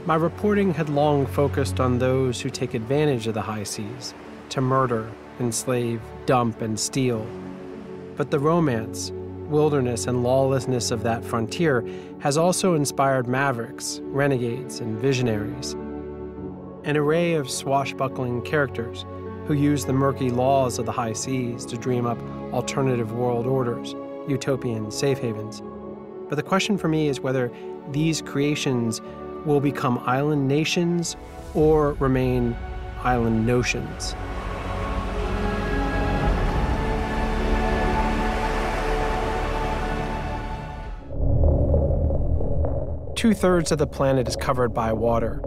My reporting had long focused on those who take advantage of the high seas to murder, enslave, dump, and steal. But the romance, wilderness, and lawlessness of that frontier has also inspired mavericks, renegades, and visionaries. An array of swashbuckling characters who use the murky laws of the high seas to dream up alternative world orders, utopian safe havens. But the question for me is whether these creations will become island nations or remain island notions. Two-thirds of the planet is covered by water.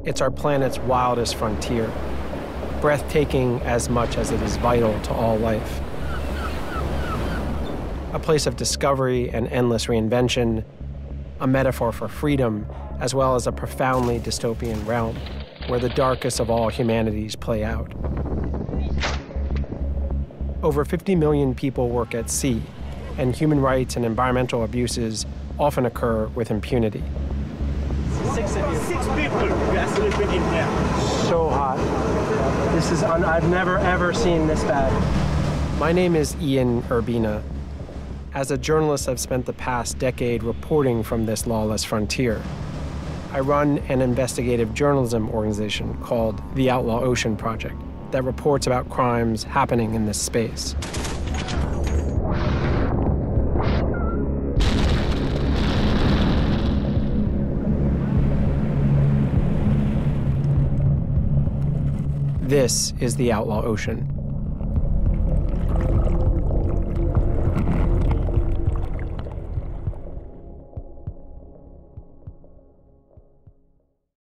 It's our planet's wildest frontier, breathtaking as much as it is vital to all life. A place of discovery and endless reinvention, a metaphor for freedom, as well as a profoundly dystopian realm where the darkest of all humanities play out. Over 50 million people work at sea, and human rights and environmental abuses often occur with impunity. Six people sleeping in there. So hot. This is, I've never ever seen this bad. My name is Ian Urbina. As a journalist, I've spent the past decade reporting from this lawless frontier. I run an investigative journalism organization called the Outlaw Ocean Project that reports about crimes happening in this space. This is the Outlaw Ocean.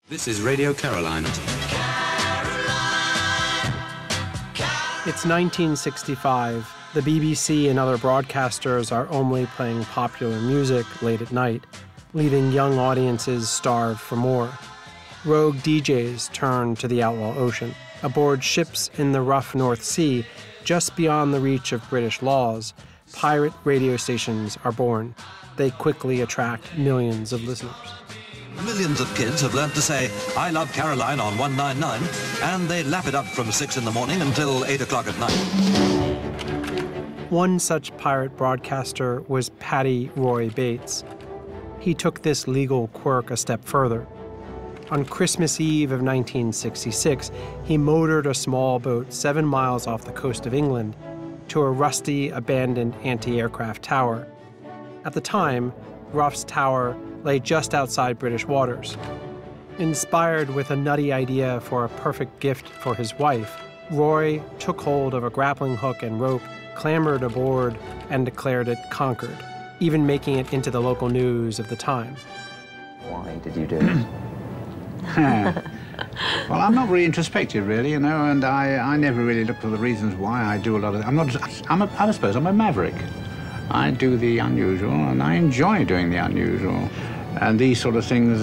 This is Radio Caroline. It's 1965. The BBC and other broadcasters are only playing popular music late at night, leaving young audiences starved for more. Rogue DJs turn to the Outlaw Ocean. Aboard ships in the rough North Sea, just beyond the reach of British laws, pirate radio stations are born. They quickly attract millions of listeners. Millions of kids have learned to say, "I love Caroline" on 199, and they lap it up from 6 in the morning until 8 o'clock at night. One such pirate broadcaster was Paddy Roy Bates. He took this legal quirk a step further. On Christmas Eve of 1966, he motored a small boat 7 miles off the coast of England to a rusty, abandoned anti-aircraft tower. At the time, Ruff's Tower lay just outside British waters. Inspired with a nutty idea for a perfect gift for his wife, Roy took hold of a grappling hook and rope, clambered aboard, and declared it conquered, even making it into the local news of the time. Why did you do it? Well, I'm not very introspective, really, you know, and I never really look for the reasons why I do a lot of... I suppose I'm a maverick. I do the unusual, and I enjoy doing the unusual. And these sort of things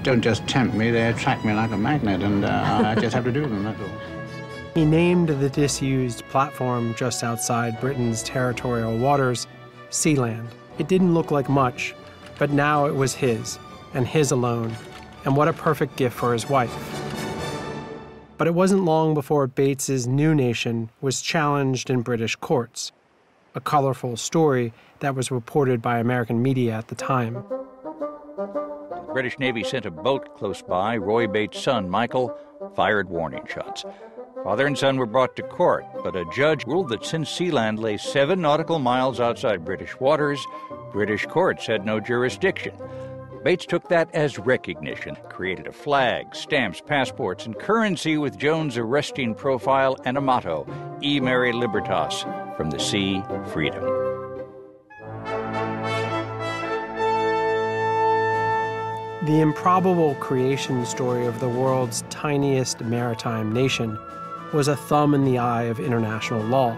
don't just tempt me, they attract me like a magnet, and I just have to do them, that's all. He named the disused platform just outside Britain's territorial waters Sealand. It didn't look like much, but now it was his, and his alone. And what a perfect gift for his wife. But it wasn't long before Bates's new nation was challenged in British courts, a colorful story that was reported by American media at the time. The British Navy sent a boat close by. Roy Bates' son, Michael, fired warning shots. Father and son were brought to court, but a judge ruled that since Sealand lay 7 nautical miles outside British waters, British courts had no jurisdiction. Bates took that as recognition, created a flag, stamps, passports, and currency with Jones' arresting profile and a motto, E Mare Libertas, from the sea, freedom. The improbable creation story of the world's tiniest maritime nation was a thumb in the eye of international law.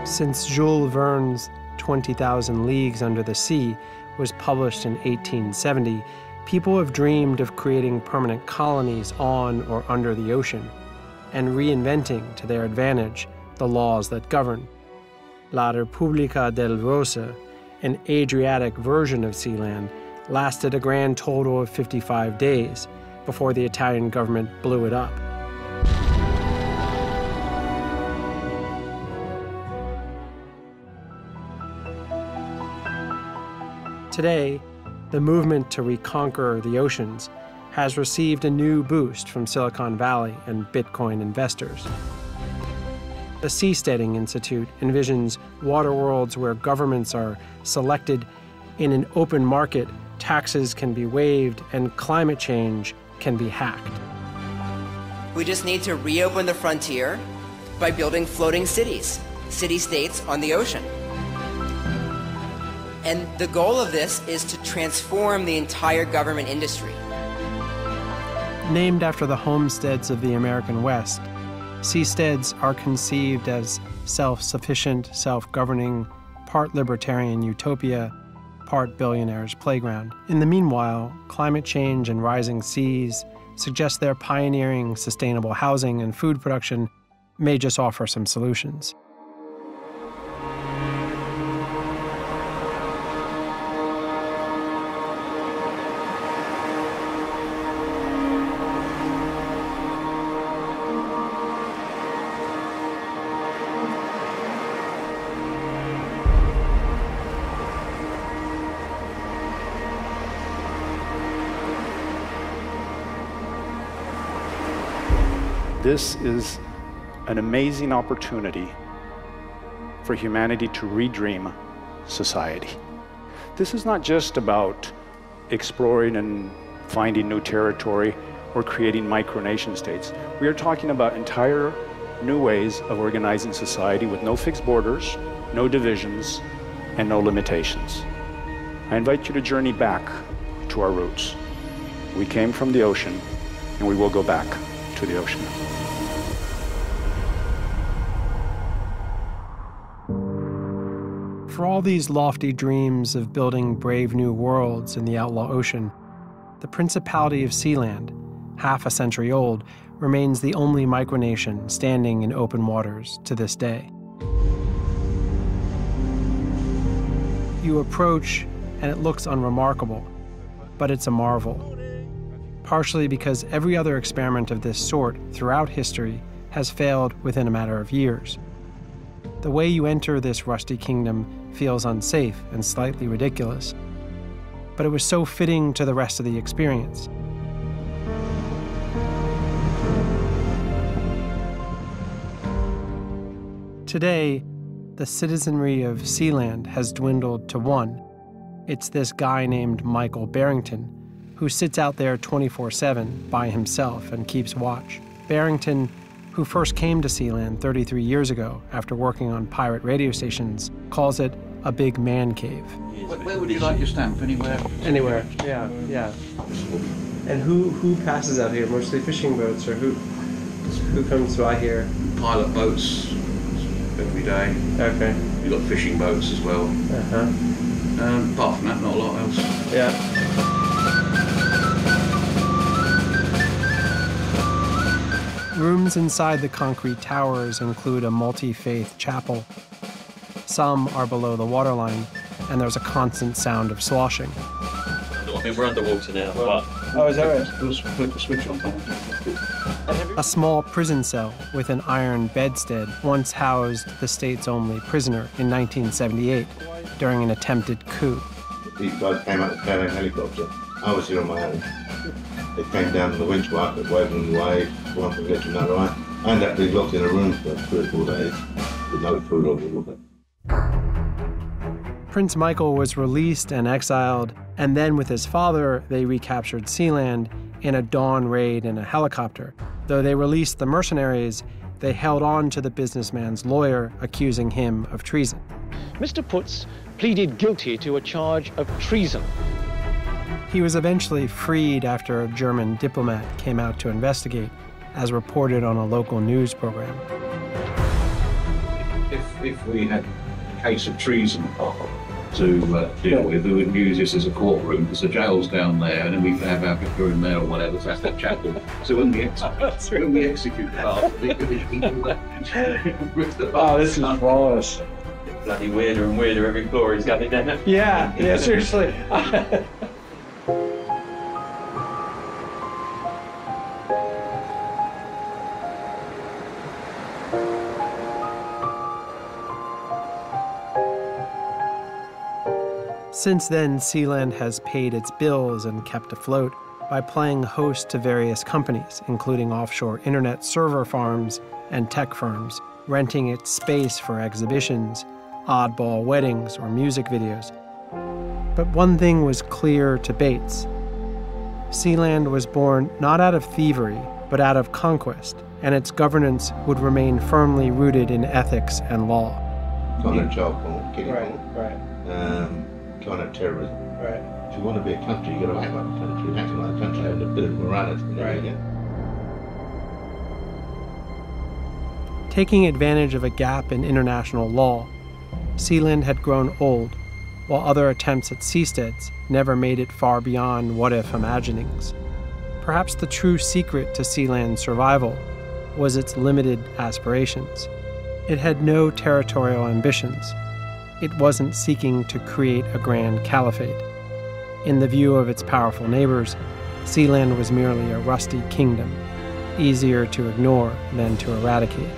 Since Jules Verne's 20,000 Leagues Under the Sea was published in 1870, people have dreamed of creating permanent colonies on or under the ocean and reinventing to their advantage the laws that govern. La Repubblica del Rosa, an Adriatic version of Sealand, lasted a grand total of 55 days before the Italian government blew it up. Today, the movement to reconquer the oceans has received a new boost from Silicon Valley and Bitcoin investors. The Seasteading Institute envisions water worlds where governments are selected in an open market, taxes can be waived, and climate change can be hacked. We just need to reopen the frontier by building floating cities, city-states on the ocean. And the goal of this is to transform the entire government industry. Named after the homesteads of the American West, seasteads are conceived as self-sufficient, self-governing, part libertarian utopia, part billionaire's playground. In the meanwhile, climate change and rising seas suggest their pioneering sustainable housing and food production may just offer some solutions. This is an amazing opportunity for humanity to redream society. This is not just about exploring and finding new territory or creating micronation states. We are talking about entire new ways of organizing society with no fixed borders, no divisions, and no limitations. I invite you to journey back to our roots. We came from the ocean, and we will go back to the ocean. For all these lofty dreams of building brave new worlds in the Outlaw Ocean, the Principality of Sealand, half a century old, remains the only micronation standing in open waters to this day. You approach, and it looks unremarkable, but it's a marvel. Partially because every other experiment of this sort throughout history has failed within a matter of years. The way you enter this rusty kingdom feels unsafe and slightly ridiculous, but it was so fitting to the rest of the experience. Today, the citizenry of Sealand has dwindled to one. It's this guy named Michael Barrington, who sits out there 24/7 by himself and keeps watch. Barrington, who first came to Sealand 33 years ago after working on pirate radio stations, calls it a big man cave. Where would you like your stamp? Anywhere? Anywhere, yeah. And who passes out here? Mostly fishing boats, or who comes by here? Pilot boats every day. Okay. You've got fishing boats as well. Apart from that, not a lot else. Yeah. Rooms inside the concrete towers include a multi-faith chapel. Some are below the waterline, and there's a constant sound of sloshing. I mean, we're underwater now, but... Oh, is that right? Let's flip the switch on. A small prison cell with an iron bedstead once housed the state's only prisoner in 1978 during an attempted coup. These guys came out of the carrying helicopter. I was here on my own. They came down to the winch market, waving away, one from left to another right. I ended up being locked in a room for 3 or 4 days with no food or water. Prince Michael was released and exiled, and then with his father, they recaptured Sealand in a dawn raid in a helicopter. Though they released the mercenaries, they held on to the businessman's lawyer, accusing him of treason. Mr. Putz pleaded guilty to a charge of treason. He was eventually freed after a German diplomat came out to investigate, as reported on a local news program. If we had a case of treason to deal with, we would use this as a courtroom, because the jail's down there, and then we can have our vicar in there or whatever, so that's that chapel. So when we execute the bastard, we can rip the bastard. Oh, this is flawless. bloody weirder and weirder every floor he's going down. Yeah, seriously. Since then, Sealand has paid its bills and kept afloat by playing host to various companies, including offshore internet server farms and tech firms, renting its space for exhibitions, oddball weddings, or music videos. But one thing was clear to Bates. Sealand was born not out of thievery, but out of conquest, and its governance would remain firmly rooted in ethics and law. Kind of child porn, kiddie porn. Right. Kind of terrorism. Right. If you want to be a country, you've got to act like a country. Acting like a country and a bit of morality. Right. Taking advantage of a gap in international law, Sealand had grown old, while other attempts at seasteads never made it far beyond what-if imaginings. Perhaps the true secret to Sealand's survival was its limited aspirations. It had no territorial ambitions. It wasn't seeking to create a grand caliphate. In the view of its powerful neighbors, Sealand was merely a rusty kingdom, easier to ignore than to eradicate.